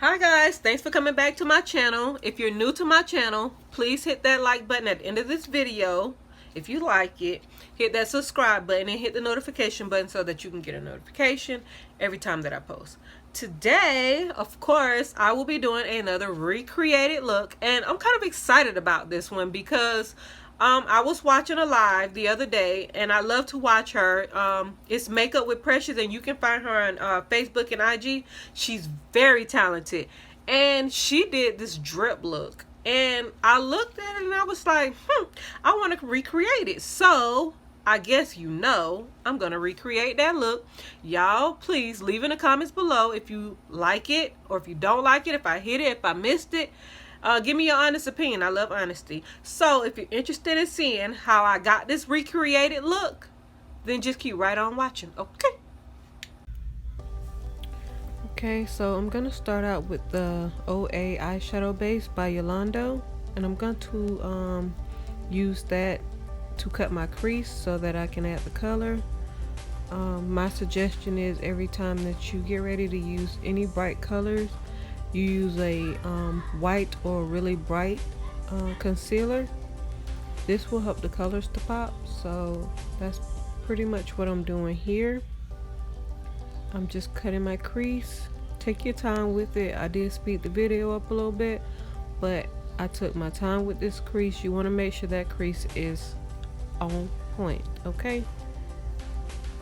Hi guys, thanks for coming back to my channel. If you're new to my channel, please hit that like button at the end of this video if you like it. Hit that subscribe button and hit the notification button so that you can get a notification every time that I post. Today, of course, I will be doing another recreated look, and I'm kind of excited about this one because I was watching a live the other day, and I love to watch her. It's Makeup with Precious, and you can find her on Facebook and IG. She's very talented, and she did this drip look, and I looked at it and I was like, I want to recreate it. So I guess I'm gonna recreate that look. Y'all please leave in the comments below if you like it or if you don't like it, if I hit it, if I missed it. Give me your honest opinion. I love honesty. So if you're interested in seeing how I got this recreated look, then just keep right on watching. Okay, so I'm gonna start out with the OA eyeshadow base by Yolondo, and I'm going to use that to cut my crease so that I can add the color. My suggestion is every time that you get ready to use any bright colors, you use a white or really bright concealer. This will help the colors to pop. So that's pretty much what I'm doing here. I'm just cutting my crease. Take your time with it. I did speed the video up a little bit, but I took my time with this crease. You want to make sure that crease is on point, okay?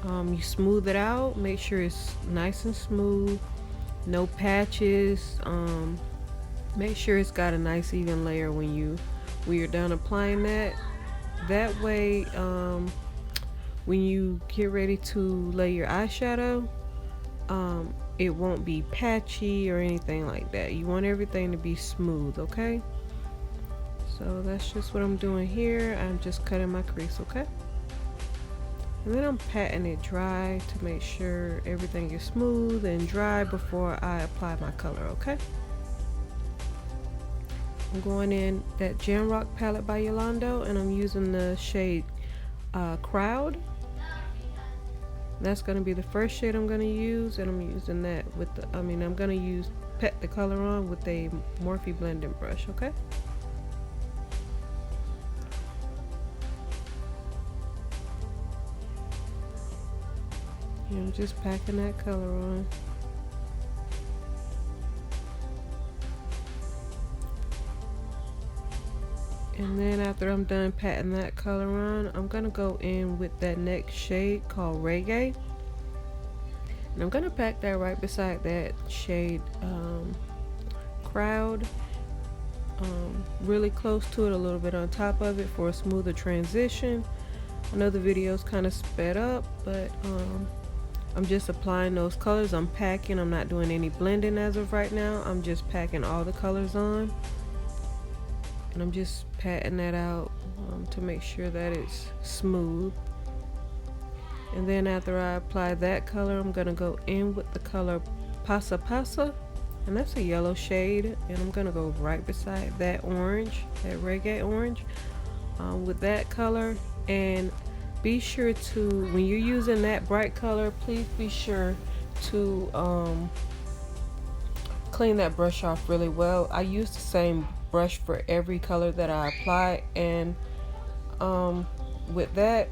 You smooth it out, make sure it's nice and smooth, no patches. Make sure it's got a nice even layer when you're done applying that way. When you get ready to lay your eyeshadow, it won't be patchy or anything like that. You want everything to be smooth, okay? So that's just what I'm doing here. I'm just cutting my crease, okay? And then I'm patting it dry to make sure everything is smooth and dry before I apply my color, okay? I'm going in that Jamrock palette by Yolondo, and I'm using the shade Crowd. That's going to be the first shade I'm going to use, and I'm using that with the, I'm going to pat the color on with a Morphe blending brush, okay? I'm just packing that color on. And then after I'm done patting that color on, I'm gonna go in with that next shade called Reggae, and I'm gonna pack that right beside that shade Crowd, really close to it, a little bit on top of it for a smoother transition. I know the video's kind of sped up, but I'm just applying those colors. I'm packing. I'm not doing any blending as of right now. I'm just packing all the colors on, and I'm just patting that out to make sure that it's smooth. And then after I apply that color, I'm gonna go in with the color Pasa Pasa, and that's a yellow shade, and I'm gonna go right beside that orange, that Reggae orange, with that color. And be sure to, when you're using that bright color, please be sure to clean that brush off really well. I use the same brush for every color that I apply, and with that,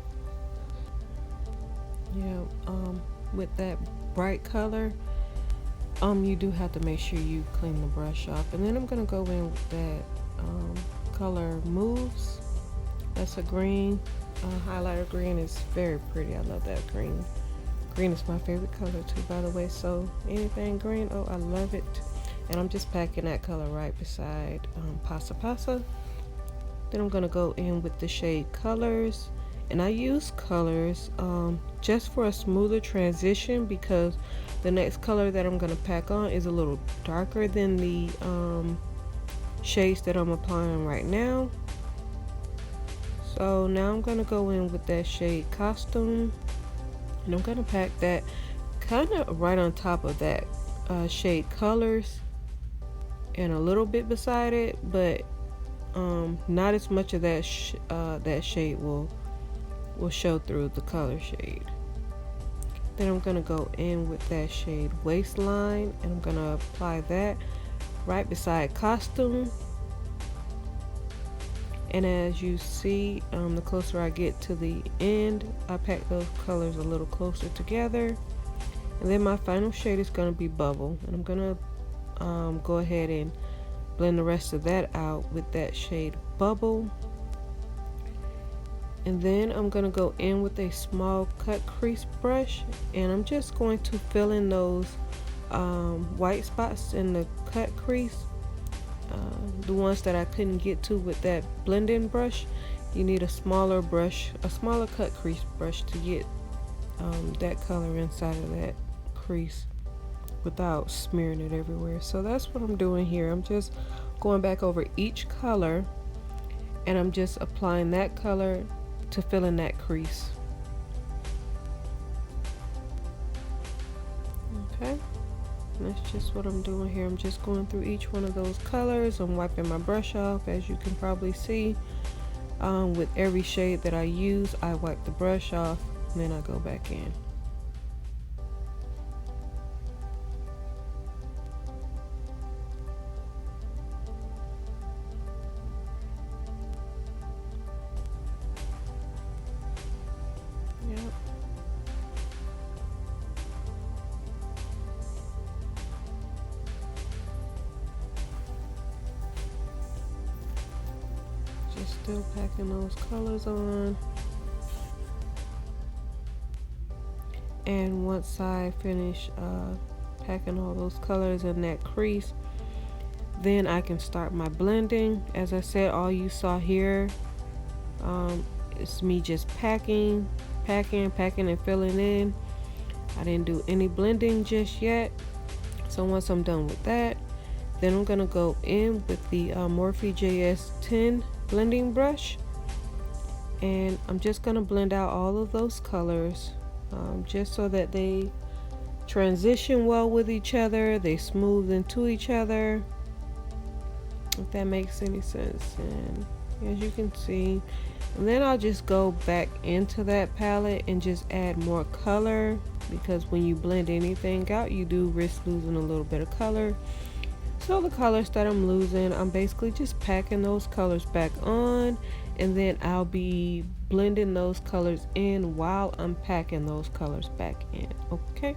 with that bright color, you do have to make sure you clean the brush off. And then I'm gonna go in with that color Moves. That's a green. Highlighter green is very pretty. I love that green. Green is my favorite color too, by the way. So anything green, oh, I love it. And I'm just packing that color right beside Pasa Pasa. Then I'm gonna go in with the shade Colors, and I use Colors just for a smoother transition, because the next color that I'm gonna pack on is a little darker than the shades that I'm applying right now. So now I'm gonna go in with that shade Costume, and I'm gonna pack that kind of right on top of that shade Colors, and a little bit beside it, but not as much of that that shade will show through the color shade. Then I'm gonna go in with that shade Waistline, and I'm gonna apply that right beside costume. And as you see, the closer I get to the end, I pack those colors a little closer together. And then my final shade is going to be bubble, and I'm going to go ahead and blend the rest of that out with that shade bubble. And then I'm going to go in with a small cut crease brush, and I'm just going to fill in those white spots in the cut crease, the ones that I couldn't get to with that blending brush. You need a smaller brush, a smaller cut crease brush, to get that color inside of that crease without smearing it everywhere. So that's what I'm doing here. I'm just going back over each color, and I'm just applying that color to fill in that crease. Okay, and that's just what I'm doing here. I'm just going through each one of those colors. I'm wiping my brush off, as you can probably see. With every shade that I use, I wipe the brush off and then I go back in. Yep. Just still packing those colors on. And once I finish packing all those colors in that crease, then I can start my blending. As I said, all you saw here is me just packing and filling in. I didn't do any blending just yet. So once I'm done with that, then I'm gonna go in with the Morphe JS10 blending brush, and I'm just gonna blend out all of those colors, just so that they transition well with each other, they smooth into each other, if that makes any sense. And as you can see, and then I'll just go back into that palette and just add more color, because when you blend anything out, you do risk losing a little bit of color. So the colors that I'm losing, I'm basically just packing those colors back on, and then I'll be blending those colors in while I'm packing those colors back in. Okay,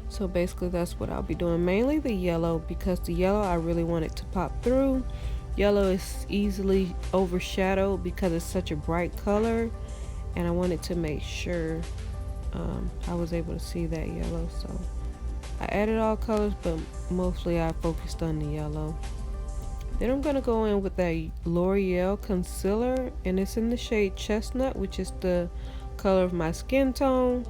so basically that's what I'll be doing, mainly the yellow, because the yellow I really want it to pop through. Yellow is easily overshadowed because it's such a bright color, and I wanted to make sure I was able to see that yellow. So I added all colors, but mostly I focused on the yellow. Then I'm going to go in with a L'Oreal concealer, and it's in the shade Chestnut, which is the color of my skin tone.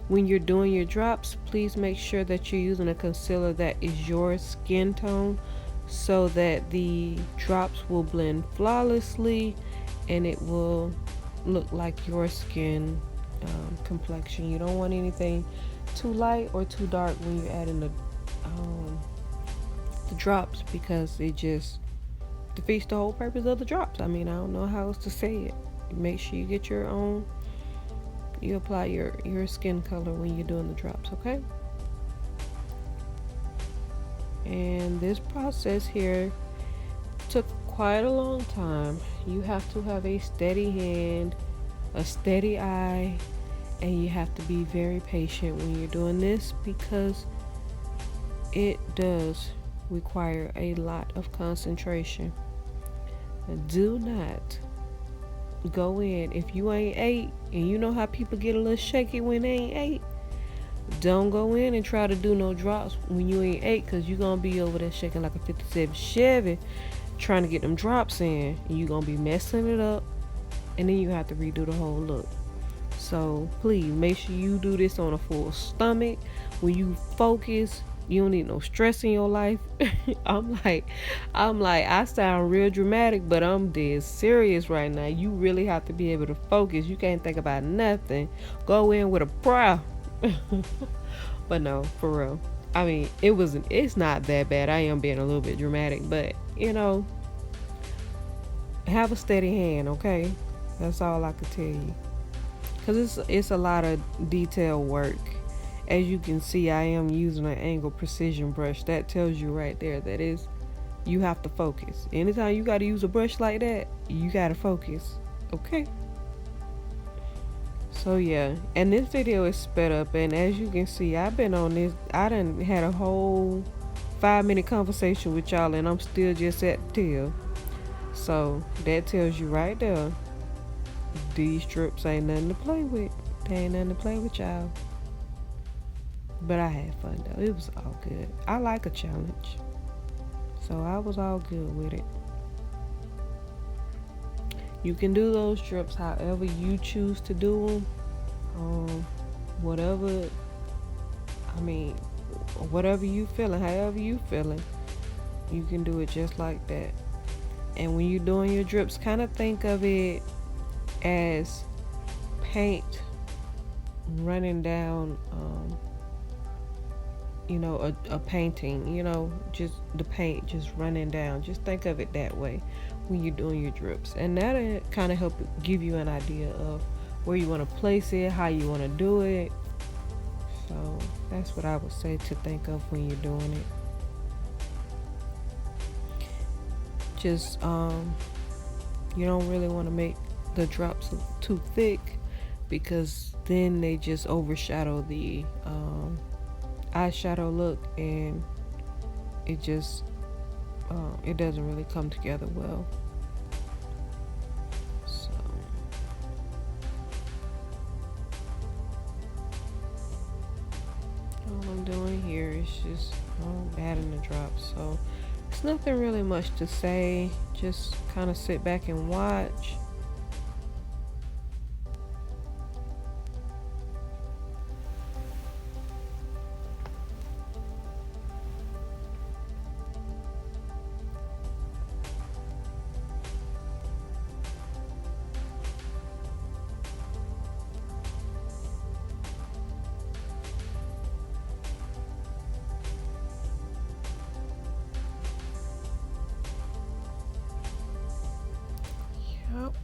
When you're doing your drops, please make sure that you're using a concealer that is your skin tone, so that the drops will blend flawlessly and it will look like your skin complexion. You don't want anything too light or too dark when you're adding the drops, because it just defeats the whole purpose of the drops. I mean, I don't know how else to say it. Make sure you get your own, you apply your skin color when you're doing the drops, okay? And this process here took quite a long time. You have to have a steady hand, a steady eye, and you have to be very patient when you're doing this, because it does require a lot of concentration. Do not go in if you ain't ate, and you know how people get a little shaky when they ain't ate. Don't go in and try to do no drops when you ain't ate, because you're gonna be over there shaking like a 57 Chevy trying to get them drops in, and you're gonna be messing it up, and then you have to redo the whole look. So please make sure you do this on a full stomach. When you focus, you don't need no stress in your life. I'm like, I sound real dramatic, but I'm dead serious right now. You really have to be able to focus. You can't think about nothing. Go in with a prayer. But no, for real. I mean, it's not that bad. I am being a little bit dramatic, but you know, have a steady hand, okay? That's all I could tell you. Because it's a lot of detail work, as you can see, I am using an angle precision brush. That tells you right there that is, you have to focus. Anytime you got to use a brush like that, you got to focus. Okay. So yeah, and this video is sped up, and as you can see, I've been on this. I done had a whole 5-minute conversation with y'all, and I'm still just at the tail. So that tells you right there, these strips ain't nothing to play with. They ain't nothing to play with, y'all. But I had fun though. It was all good. I like a challenge, so I was all good with it. You can do those strips however you choose to do them. Whatever, I mean, whatever you feeling, however you feeling, you can do it just like that. And when you're doing your drips, kind of think of it as paint running down, you know, a painting, you know, just the paint just running down. Just think of it that way when you're doing your drips, and that'll kind of help give you an idea of where you want to place it, how you want to do it. So that's what I would say to think of when you're doing it. Just you don't really want to make the drops too thick, because then they just overshadow the eyeshadow look, and it just it doesn't really come together well. So all I'm doing here is just adding the drops. So it's nothing really much to say, just kind of sit back and watch.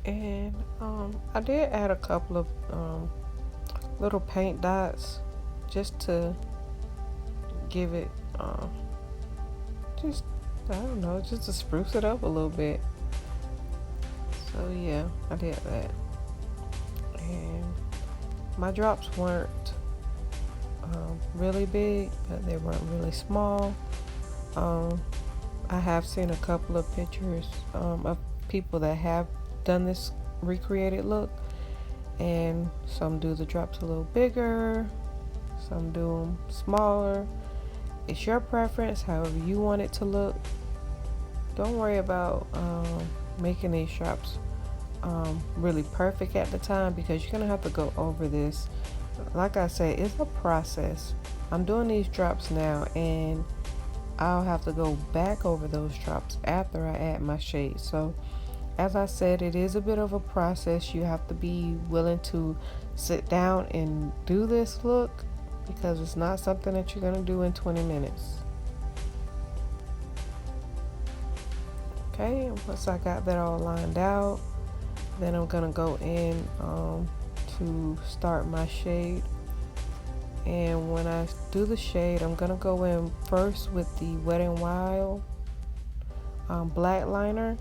And I did add a couple of little paint dots just to give it just, I don't know, just to spruce it up a little bit. So yeah, I did that. And my drops weren't really big, but they weren't really small. I have seen a couple of pictures of people that have done this recreated look, and some do the drops a little bigger, some do them smaller. It's your preference, however you want it to look. Don't worry about making these drops really perfect at the time, because you're gonna have to go over this. Like I said, it's a process. I'm doing these drops now, and I'll have to go back over those drops after I add my shade. So as I said, it is a bit of a process. You have to be willing to sit down and do this look, because it's not something that you're gonna do in 20 minutes. Okay, and once I got that all lined out, then I'm gonna go in to start my shade. And when I do the shade, I'm gonna go in first with the Wet n Wild black liner,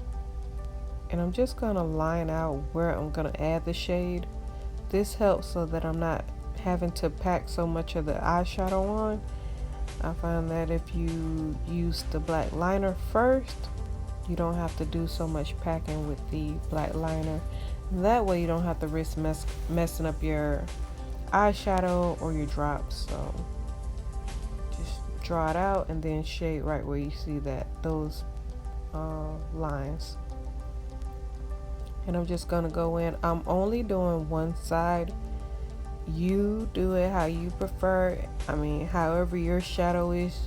and I'm just gonna line out where I'm gonna add the shade. This helps so that I'm not having to pack so much of the eyeshadow on. I find that if you use the black liner first, you don't have to do so much packing with the black liner. And that way you don't have to risk messing up your eyeshadow or your drops. So just draw it out and then shade right where you see that those lines. And I'm just gonna go in. I'm only doing one side. You do it how you prefer. I mean, however your shadow is,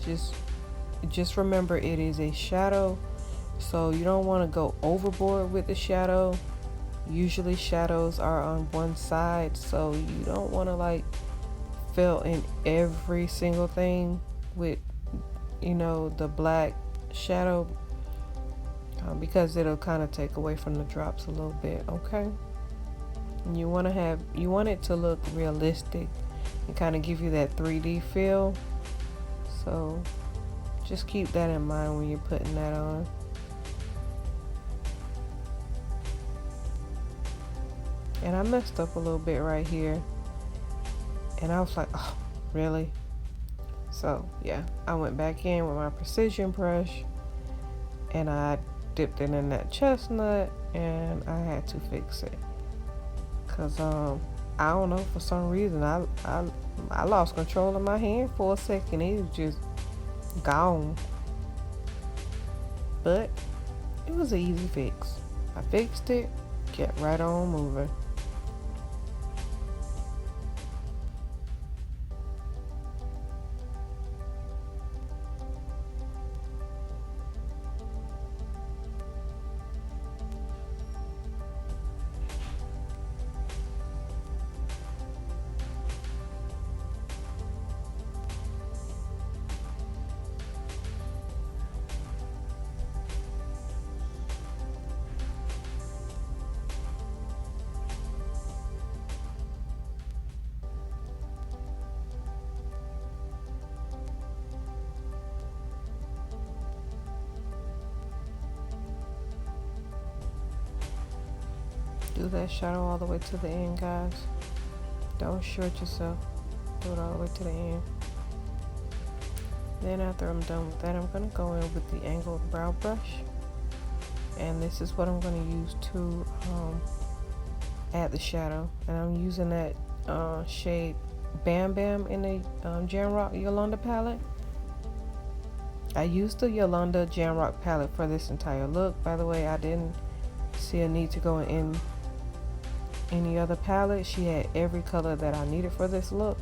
just remember it is a shadow, so you don't want to go overboard with the shadow. Usually shadows are on one side, so you don't want to like fill in every single thing with, you know, the black shadow, because it'll kind of take away from the drops a little bit. Okay, and you want it to look realistic. and kind of give you that 3D feel. So just keep that in mind when you're putting that on. And I messed up a little bit right here, and I was like, oh, really? So yeah, I went back in with my precision brush and I dipped it in that chestnut, and I had to fix it because I don't know, for some reason I lost control of my hand for a second. It was just gone, but it was an easy fix. I fixed it, kept right on moving. Do that shadow all the way to the end, guys. Don't short yourself. Do it all the way to the end. Then after I'm done with that, I'm going to go in with the angled brow brush. And this is what I'm going to use to add the shadow. And I'm using that shade Bam Bam in the Jamrock Yolondo palette. I used the Yolondo Jamrock palette for this entire look. By the way, I didn't see a need to go in any other palette. She had every color that I needed for this look.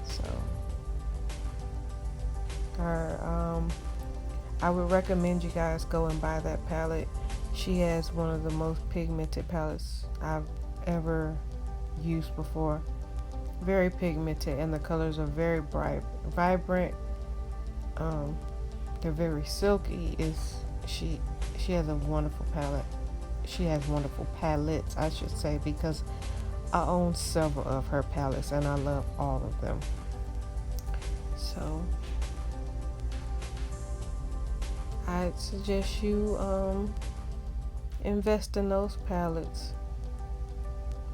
So I would recommend you guys go and buy that palette. She has one of the most pigmented palettes I've ever used before. Very pigmented, and the colors are very bright, vibrant. They're very silky. She has a wonderful palette. She has wonderful palettes, I should say, because I own several of her palettes and I love all of them. So I'd suggest you invest in those palettes.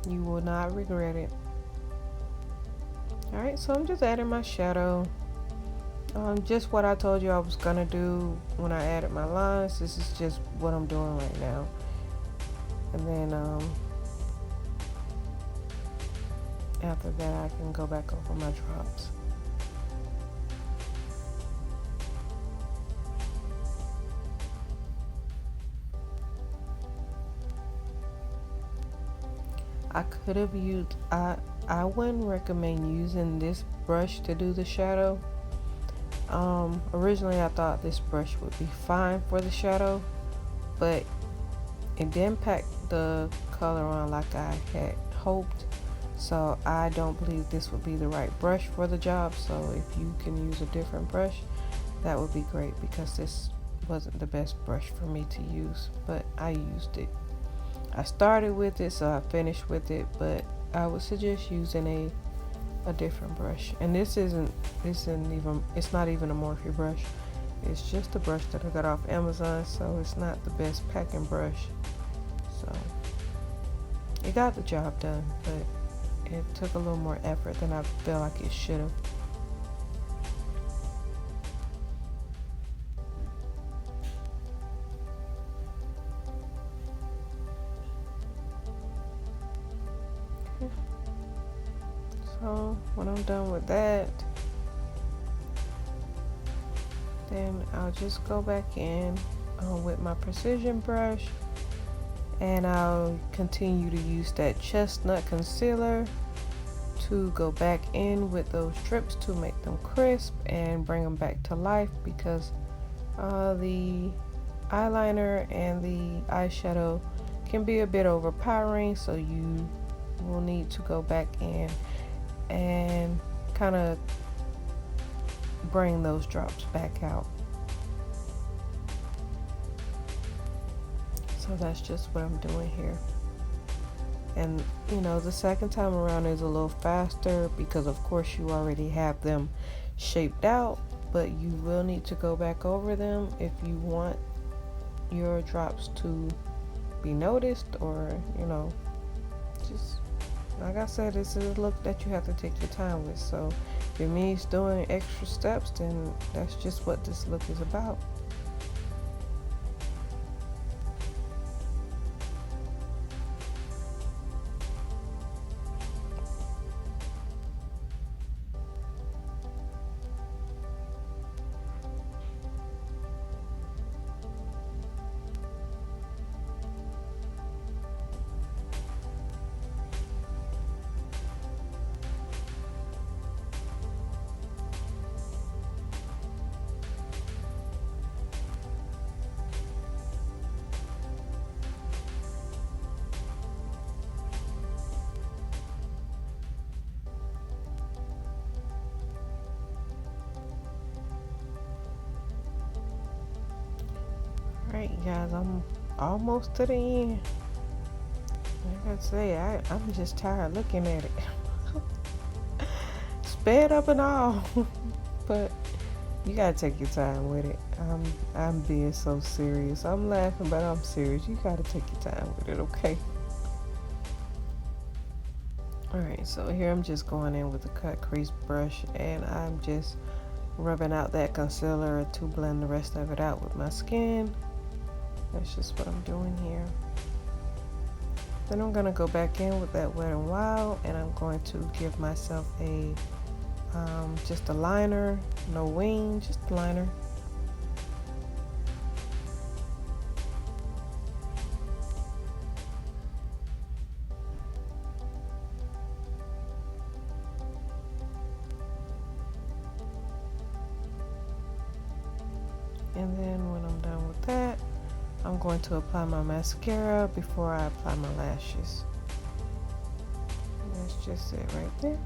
You will not regret it. Alright, so I'm just adding my shadow. Just what I told you I was gonna do when I added my lines. This is just what I'm doing right now. And then after that, I can go back over my drops. I could have used, I wouldn't recommend using this brush to do the shadow. Originally I thought this brush would be fine for the shadow, but it didn't pack the color on like I had hoped. So I don't believe this would be the right brush for the job. So if you can use a different brush, that would be great, because this wasn't the best brush for me to use, but I used it. I started with it, so I finished with it, but I would suggest using a different brush. And it's not even a Morphe brush. It's just a brush that I got off Amazon, so it's not the best packing brush. So it got the job done, but it took a little more effort than I felt like it should have. So when I'm done with that, then I'll just go back in with my precision brush, and I'll continue to use that chestnut concealer to go back in with those strips to make them crisp and bring them back to life, because the eyeliner and the eyeshadow can be a bit overpowering, so you will need to go back in and kind of bring those drops back out. So that's just what I'm doing here. And you know, the second time around is a little faster because of course you already have them shaped out, but you will need to go back over them if you want your drops to be noticed, or you know, just like I said, this is a look that you have to take your time with. So if it means doing extra steps, then that's just what this look is about. Alright guys, I'm almost to the end. Like I say, I'm just tired looking at it. Sped up and all. But you gotta take your time with it. I'm being so serious. I'm laughing, but I'm serious. You gotta take your time with it, okay? Alright, so here I'm just going in with a cut crease brush, and I'm just rubbing out that concealer to blend the rest of it out with my skin. That's just what I'm doing here. Then I'm going to go back in with that Wet n Wild, and I'm going to give myself a just a liner, no wing, just a liner. And then when I'm done with that, I'm going to apply my mascara before I apply my lashes. And that's just it right there.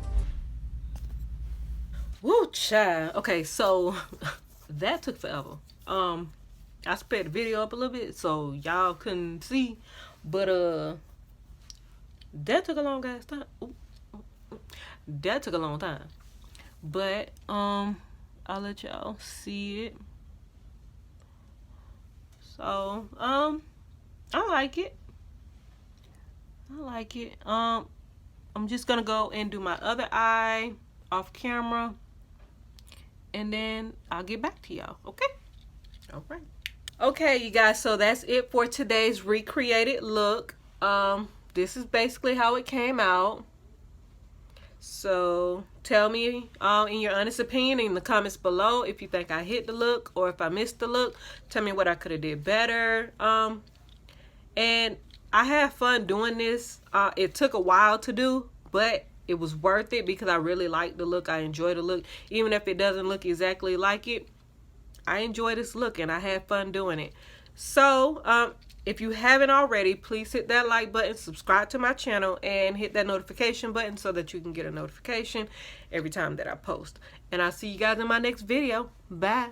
Woo, child. Okay, so that took forever. I sped the video up a little bit so y'all couldn't see, but that took a long ass time. Ooh, that took a long time. But I'll let y'all see it. So, I like it. I like it. I'm just gonna go and do my other eye off camera, and then I'll get back to y'all, okay? All right. Okay, you guys, so that's it for today's recreated look. This is basically how it came out. So tell me in your honest opinion in the comments below if you think I hit the look or if I missed the look. Tell me what I could have did better. And I had fun doing this. It took a while to do, but it was worth it because I really like the look. I enjoy the look. Even if it doesn't look exactly like it, I enjoy this look and I had fun doing it. So if you haven't already, please hit that like button, subscribe to my channel, and hit that notification button so that you can get a notification every time that I post. And I'll see you guys in my next video. Bye.